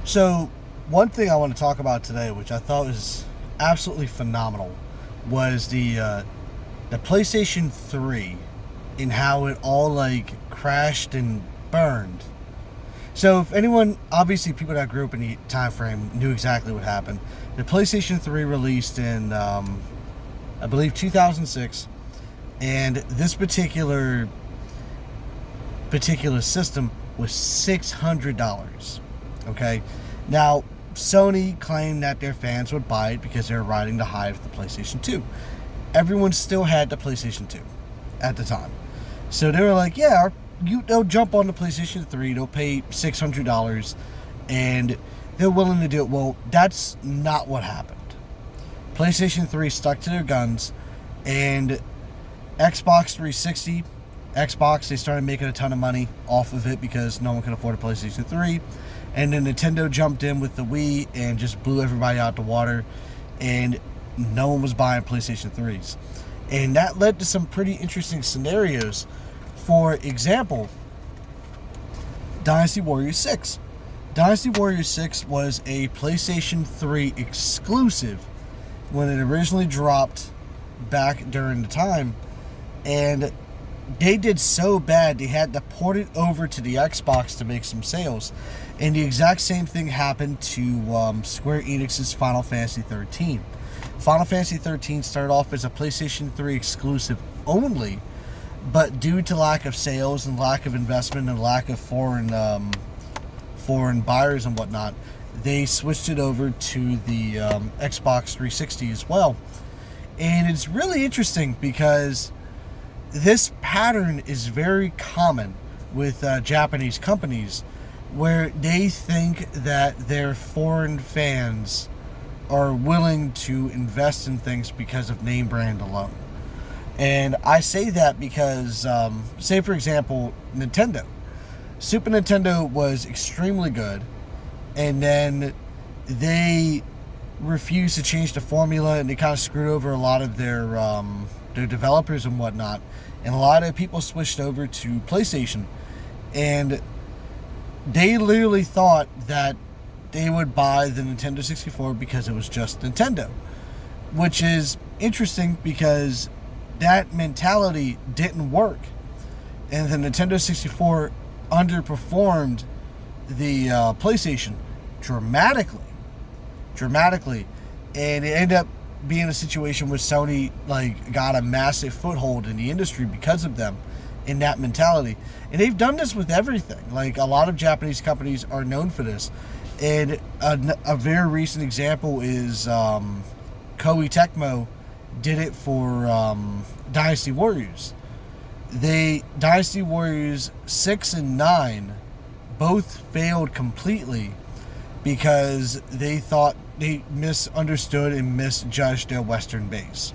So, one thing I want to talk about today, which I thought was absolutely phenomenal, was the PlayStation 3 and how it all like crashed and burned. So, if anyone, obviously, people that grew up in the time frame knew exactly what happened. The PlayStation 3 released in, I believe, 2006, and this particular system was $600. Okay, now Sony claimed that their fans would buy it because they were riding the high of the PlayStation 2. Everyone still had the PlayStation 2 at the time, so they were like, "Yeah, they'll jump on the PlayStation 3. They'll pay $600, and they're willing to do it." Well, that's not what happened. PlayStation 3 stuck to their guns, and Xbox 360, Xbox, they started making a ton of money off of it because no one could afford a PlayStation 3. And then Nintendo jumped in with the Wii and just blew everybody out the water, and no one was buying PlayStation 3s. And that led to some pretty interesting scenarios. For example, Dynasty Warriors 6. Dynasty Warriors 6 was a PlayStation 3 exclusive when it originally dropped back during the time, and they did so bad they had to port it over to the Xbox to make some sales. And the exact same thing happened to Square Enix's Final Fantasy 13. Final Fantasy 13 started off as a PlayStation 3 exclusive only, but due to lack of sales and lack of investment and lack of foreign buyers and whatnot, they switched it over to the Xbox 360 as well. And it's really interesting because this pattern is very common with Japanese companies, where they think that their foreign fans are willing to invest in things because of name brand alone. And I say that because, say for example, Nintendo. Super Nintendo was extremely good, and then they refused to change the formula, and they kind of screwed over a lot of their developers and whatnot. And a lot of people switched over to PlayStation, and they literally thought that they would buy the Nintendo 64 because it was just Nintendo, which is interesting because that mentality didn't work, and the Nintendo 64 underperformed the PlayStation dramatically, and it ended up being a situation where Sony got a massive foothold in the industry because of them in that mentality. And they've done this with everything. Like, a lot of Japanese companies are known for this. And a very recent example is Koei Tecmo did it for Dynasty Warriors. Dynasty Warriors 6 and 9 both failed completely because they thought they misunderstood and misjudged their Western base.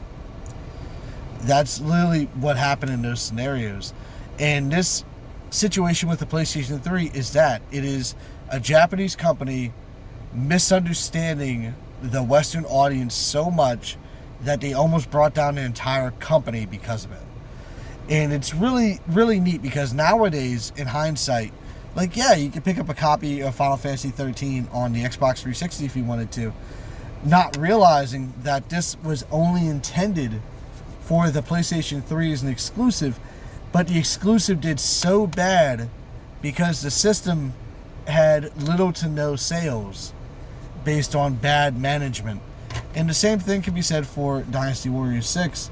That's literally what happened in those scenarios. And this situation with the PlayStation 3 is that it is a Japanese company misunderstanding the Western audience so much that they almost brought down the entire company because of it. And it's really, really neat because nowadays, in hindsight, you could pick up a copy of Final Fantasy 13 on the Xbox 360 if you wanted to, not realizing that this was only intended for the PlayStation 3 as an exclusive, but the exclusive did so bad because the system had little to no sales based on bad management. And the same thing can be said for Dynasty Warriors 6.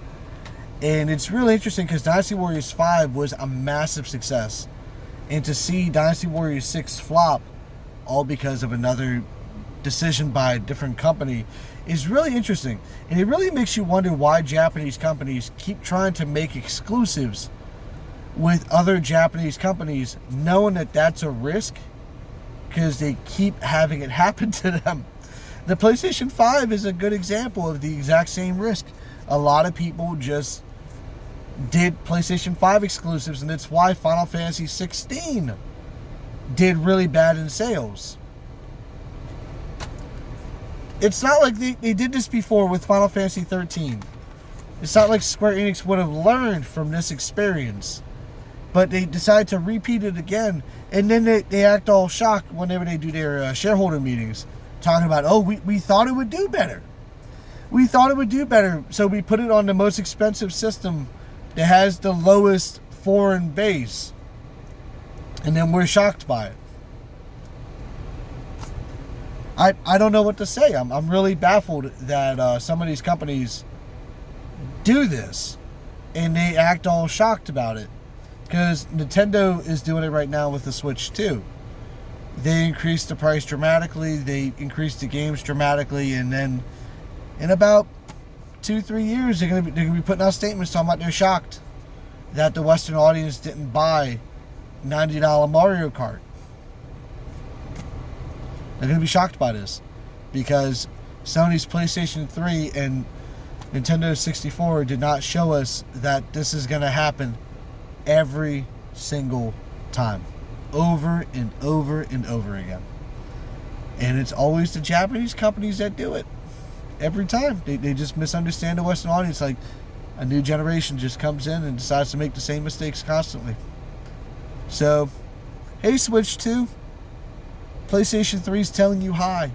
And it's really interesting because Dynasty Warriors 5 was a massive success. And to see Dynasty Warriors 6 flop, all because of another decision by a different company, is really interesting. And it really makes you wonder why Japanese companies keep trying to make exclusives with other Japanese companies, knowing that that's a risk, because they keep having it happen to them. The PlayStation 5 is a good example of the exact same risk. A lot of people just did PlayStation 5 exclusives, and that's why Final Fantasy 16 did really bad in sales. It's not like they did this before with Final Fantasy 13. It's not like Square Enix would have learned from this experience But they decide to repeat it again, and then they act all shocked whenever they do their shareholder meetings, talking about, oh, we thought it would do better. We thought it would do better, so we put it on the most expensive system that has the lowest foreign base, and then we're shocked by it. I don't know what to say. I'm really baffled that some of these companies do this, and they act all shocked about it. Because Nintendo is doing it right now with the Switch 2. They increased the price dramatically, they increased the games dramatically, and then in about 2-3 years, they're gonna be putting out statements talking about they're shocked that the Western audience didn't buy $90 Mario Kart. They're gonna be shocked by this because Sony's PlayStation 3 and Nintendo 64 did not show us that this is gonna happen every single time, over and over and over again. And it's always the Japanese companies that do it. Every time. They just misunderstand the Western audience. Like, a new generation just comes in and decides to make the same mistakes constantly. So, hey Switch 2, PlayStation 3 is telling you hi.